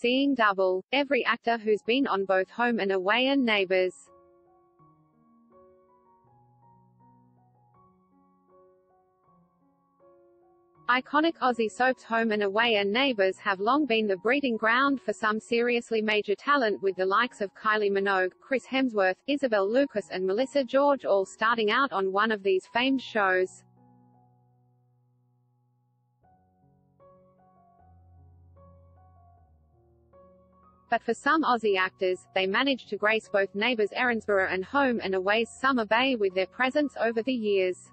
Seeing double. Every actor who's been on both Home and Away and Neighbours. Iconic Aussie soaps Home and Away and Neighbours have long been the breeding ground for some seriously major talent, with the likes of Kylie Minogue, Chris Hemsworth, Isabel Lucas and Melissa George all starting out on one of these famed shows. But for some Aussie actors, they managed to grace both Neighbours Erinsborough and Home and Away's Summer Bay with their presence over the years.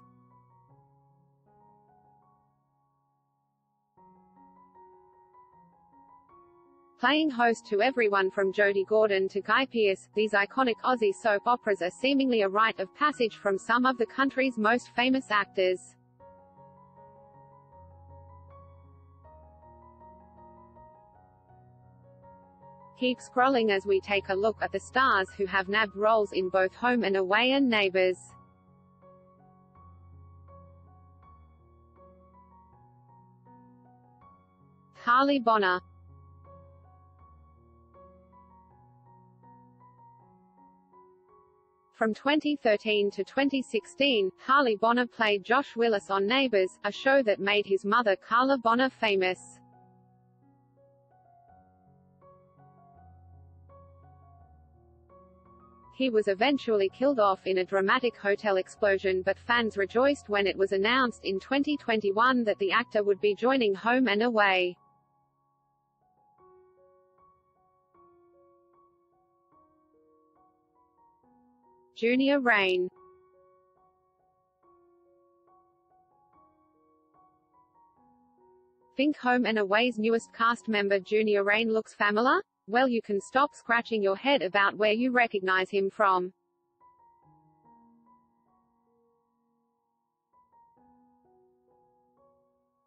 Playing host to everyone from Jodie Gordon to Guy Pearce, these iconic Aussie soap operas are seemingly a rite of passage from some of the country's most famous actors. Keep scrolling as we take a look at the stars who have nabbed roles in both Home and Away and Neighbours. Harley Bonner. From 2013 to 2016, Harley Bonner played Josh Willis on Neighbours, a show that made his mother Carla Bonner famous. He was eventually killed off in a dramatic hotel explosion, but fans rejoiced when it was announced in 2021 that the actor would be joining Home and Away. Junior Reign. Think Home and Away's newest cast member Junior Reign looks familiar? Well, you can stop scratching your head about where you recognize him from.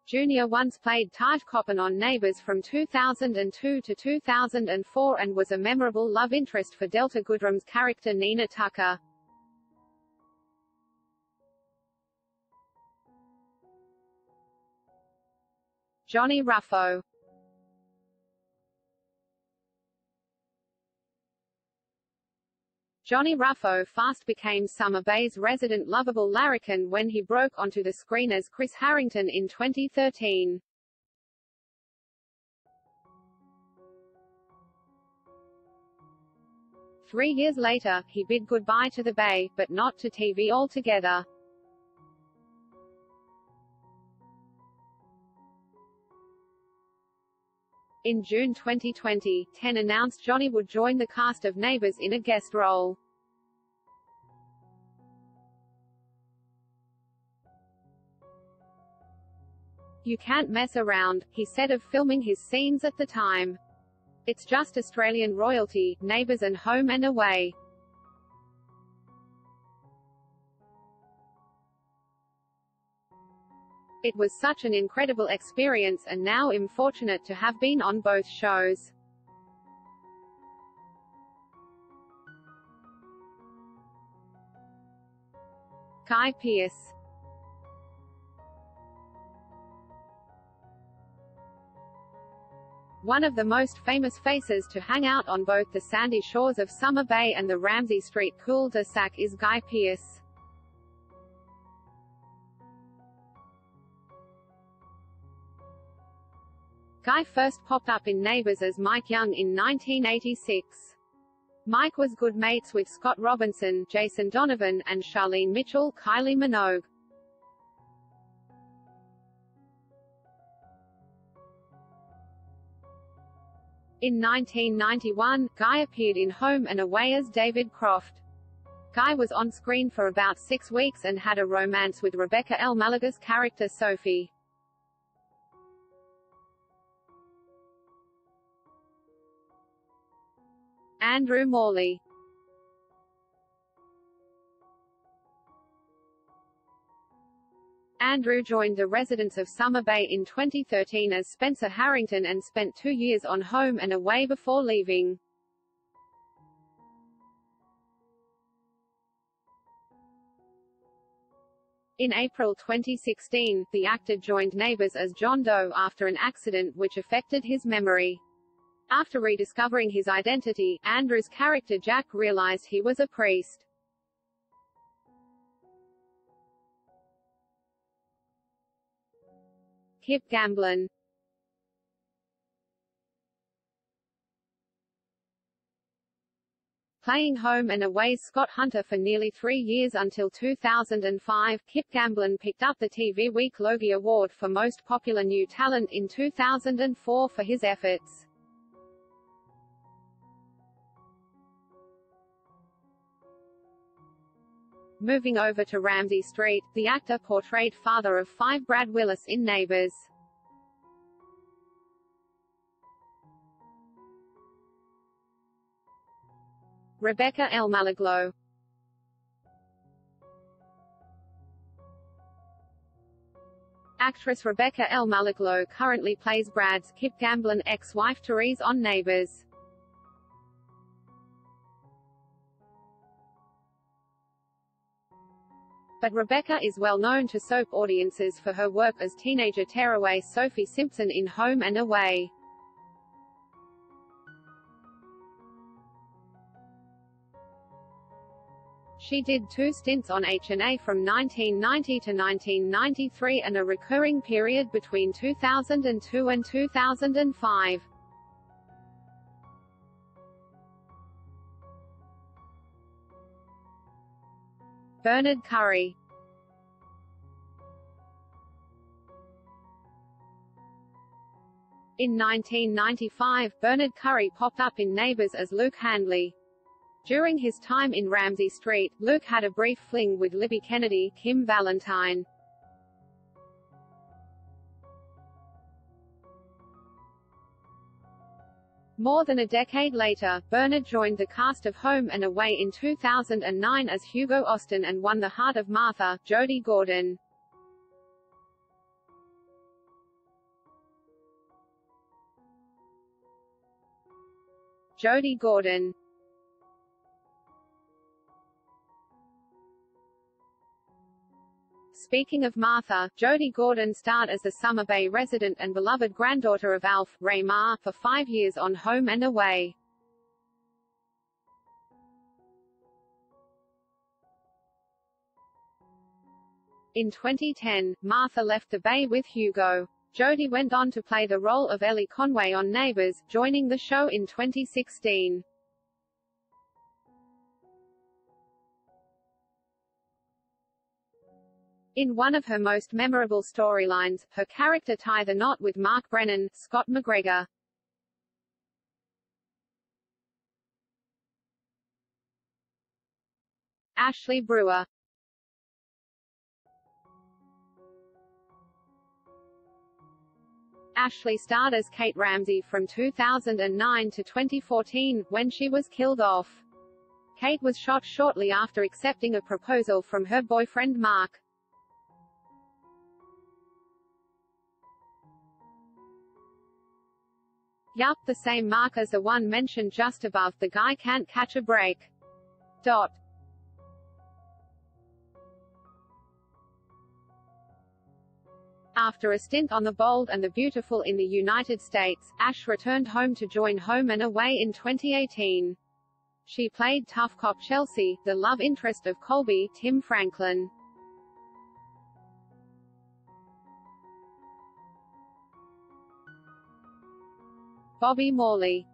Junior once played Taj Coppin on Neighbours from 2002 to 2004 and was a memorable love interest for Delta Goodrum's character Nina Tucker. Johnny Ruffo. Johnny Ruffo fast became Summer Bay's resident lovable larrikin when he broke onto the screen as Chris Harrington in 2013. Three years later, he bid goodbye to the Bay, but not to TV altogether. In June 2020, Ten announced Johnny would join the cast of Neighbours in a guest role. "You can't mess around," he said of filming his scenes at the time. "It's just Australian royalty, Neighbours and Home and Away." It was such an incredible experience and now I'm fortunate to have been on both shows. Guy Pearce. One of the most famous faces to hang out on both the sandy shores of Summer Bay and the Ramsay Street cul-de-sac is Guy Pearce. Guy first popped up in Neighbours as Mike Young in 1986. Mike was good mates with Scott Robinson, Jason Donovan, and Charlene Mitchell, Kylie Minogue. In 1991, Guy appeared in Home and Away as David Croft. Guy was on screen for about 6 weeks and had a romance with Rebecca L. Malaga's character Sophie. Andrew Morley. Andrew joined the residents of Summer Bay in 2013 as Spencer Harrington and spent 2 years on Home and Away before leaving. In April 2016, the actor joined Neighbours as John Doe after an accident which affected his memory. After rediscovering his identity, Andrew's character Jack realized he was a priest. Kip Gamblin. Playing home and away's Scott Hunter for nearly 3 years until 2005, Kip Gamblin picked up the TV Week Logie Award for Most Popular New Talent in 2004 for his efforts. Moving over to Ramsay Street, the actor portrayed father of 5 Brad Willis in Neighbours. Rebecca El Malaglo. Actress Rebecca El Malaglo currently plays Brad's, Kip Gamblin ex-wife Therese on Neighbours. But Rebecca is well known to soap audiences for her work as teenager tearaway Sophie Simpson in Home and Away. She did 2 stints on HNA from 1990 to 1993 and a recurring period between 2002 and 2005. Bernard Curry. In 1995, Bernard Curry popped up in Neighbours as Luke Handley. During his time in Ramsay Street, Luke had a brief fling with Libby Kennedy, Kim Valentine. More than a decade later, Bernard joined the cast of Home and Away in 2009 as Hugo Austin and won the heart of Martha, Jody Gordon. Jody Gordon. Speaking of Martha, Jody Gordon starred as the Summer Bay resident and beloved granddaughter of Alf, Ray Marr, for 5 years on Home and Away. In 2010, Martha left the Bay with Hugo. Jody went on to play the role of Ellie Conway on Neighbours, joining the show in 2016. In one of her most memorable storylines, her character tied the knot with Mark Brennan, Scott McGregor. Ashley Brewer. Ashley starred as Kate Ramsay from 2009 to 2014, when she was killed off. Kate was shot shortly after accepting a proposal from her boyfriend Mark. Yup, the same Mark as the one mentioned just above, the guy can't catch a break. Dot. After a stint on The Bold and the Beautiful in the United States, Ash returned home to join Home and Away in 2018. She played tough cop Chelsea, the love interest of Colby, Tim Franklin. Bobby Morley.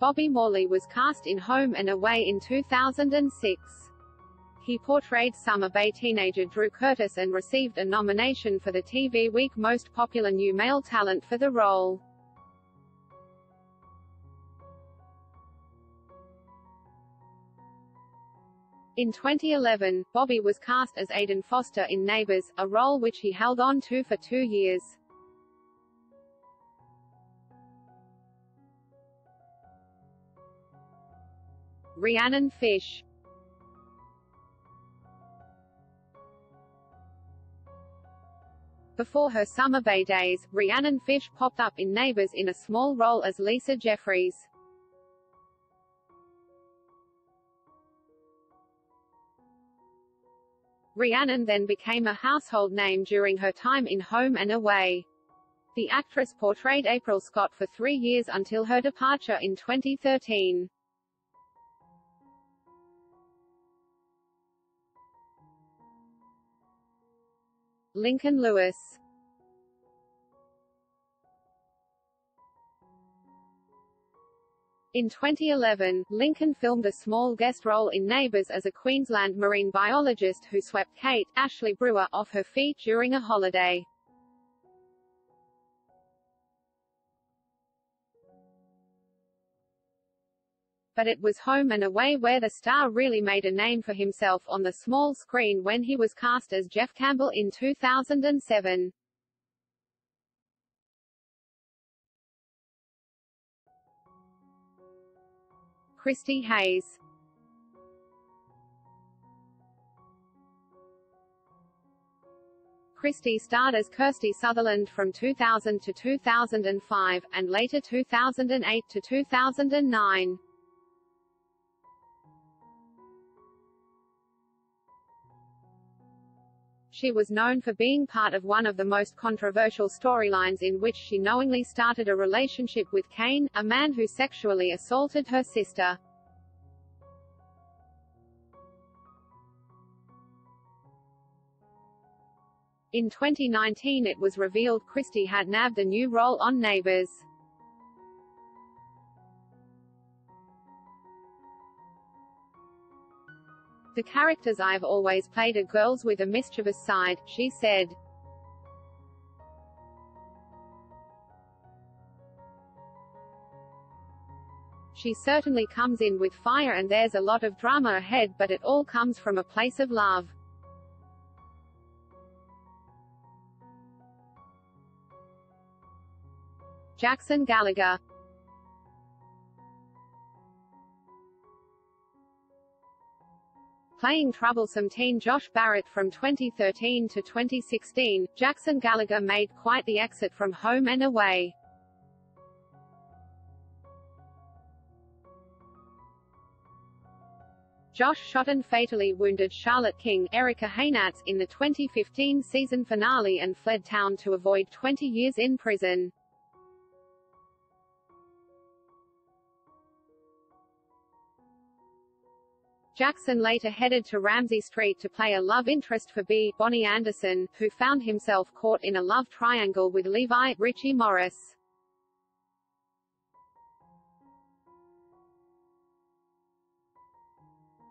Bobby Morley was cast in Home and Away in 2006. He portrayed Summer Bay teenager Drew Curtis and received a nomination for the TV Week Most Popular New Male Talent for the role. In 2011, Bobby was cast as Aidan Foster in Neighbours, a role which he held on to for 2 years. Rhiannon Fish. Before her Summer Bay days, Rhiannon Fish popped up in Neighbours in a small role as Lisa Jeffries. Rhiannon then became a household name during her time in Home and Away. The actress portrayed April Scott for 3 years until her departure in 2013. Lincoln Lewis. In 2011, Lincoln filmed a small guest role in Neighbours as a Queensland marine biologist who swept Kate, Ashley Brewer, off her feet during a holiday. But it was Home and Away where the star really made a name for himself on the small screen when he was cast as Jeff Campbell in 2007. Christy Hayes. Christy starred as Kirsty Sutherland from 2000 to 2005, and later 2008 to 2009. She was known for being part of one of the most controversial storylines in which she knowingly started a relationship with Kane, a man who sexually assaulted her sister. In 2019 it was revealed Christy had nabbed a new role on Neighbours. "The characters I've always played are girls with a mischievous side," she said. "She certainly comes in with fire and there's a lot of drama ahead, but it all comes from a place of love." Jackson Gallagher. Playing troublesome teen Josh Barrett from 2013 to 2016, Jackson Gallagher made quite the exit from Home and Away. Josh shot and fatally wounded Charlotte King, Erica Haynatz, in the 2015 season finale and fled town to avoid 20 years in prison. Jackson later headed to Ramsey Street to play a love interest for Bonnie Anderson, who found himself caught in a love triangle with Levi Richie Morris.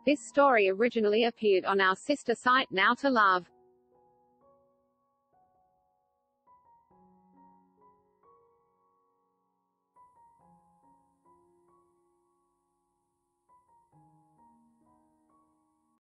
This story originally appeared on our sister site Now to Love.